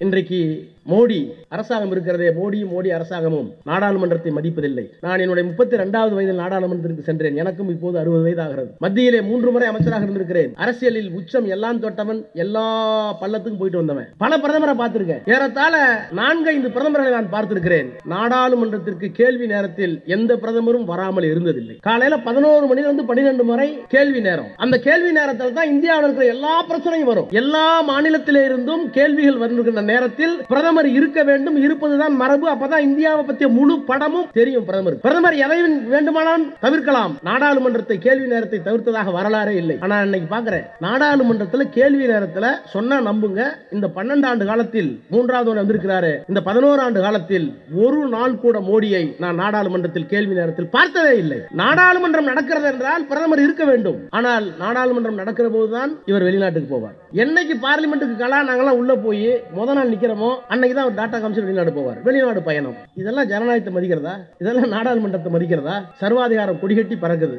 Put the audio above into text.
இன்றைக்கு மோடி அரசாங்கம் இருக்கிறதே, மோடி அரசாங்கமும் நாடாளுமன்றத்தை மதிப்பதில்லை. நான் என்னுடைய 32வது வயதில் நாடாளுமன்றத்திற்கு சென்றேன். எனக்கும் இப்போது 60 வயது ஆகிறது. மத்தியிலே 3 முறை அமைச்சராக இருந்திருக்கிறேன். அரசியலில் உச்சம் எல்லாம் தொட்டவன், எல்லா பள்ளத்துக்கும் போயிட்டு வந்தவன். பல பிரதமரை பார்த்திருக்கேன். ஏறத்தாழ 4-5 பிரதமர்களை நான் பார்த்திருக்கிறேன். நாடாளுமன்றத்திற்கு கேள்வி நேரத்தில் எந்த பிரதமரும் வராமல் இருந்ததில்லை. காலையில 11 மணிலிருந்து 12 முறை கேள்வி நேரம். அந்த கேள்வி நேரத்தில் தான் இந்தியாவில் இருக்கிற எல்லா பிரச்சனையும் வரும். எல்லா மாநிலத்திலே இருந்தும் கேள்விகள் வருகின்ற நேரத்தில் பிரதமர் இருக்க வேண்டும். இருப்பதுதான் மரபு. அப்பதான் இந்தியாவை பற்றிய முழு படமும் தெரியும். பிரதமர் எதை வேண்டுமானாலும் தவிர்க்கலாம். நாடாளுமன்றத்தை கேள்வி நேரத்தை தவிர்த்ததாக வரலாறே இல்லை. ஆனா இன்னைக்கு பாக்குறேன், நாடாளுமன்றத்தில் கேள்வி நேரத்தில் சொன்னா நம்புங்க, இந்த 12 ஆண்டு காலத்தில் 3வது வந்திருக்கிறாரு. இந்த 11 ஆண்டு காலத்தில் ஒரு நாள் கூட மோடியை நான் நாடாளுமன்றத்தில் கேள்வி நேரத்தில் பார்த்ததே இல்லை. நாடாளுமன்றம் நடக்கிறது என்றால் பிரதமர் இருக்க வேண்டும். ஆனால் நாடாளுமன்றம் நடக்கிற போதுதான் இவர் வெளிநாட்டுக்கு போவார். என்னைக்கு பார்லிமெண்ட்டுக்கு நாங்கெல்லாம் உள்ள போய் முதல் நாள் நிக்கிறோமோ அன்னைக்கு தான் ஒரு டாடா காமிச்சு வெளிநாடு போவார். வெளிநாடு பயணம். இதெல்லாம் ஜனநாயகத்தை மதிக்கிறதா? இதெல்லாம் நாடாளுமன்றத்தை மதிக்கிறதா? சர்வாதிகாரம் கொடிகட்டி பறக்குது.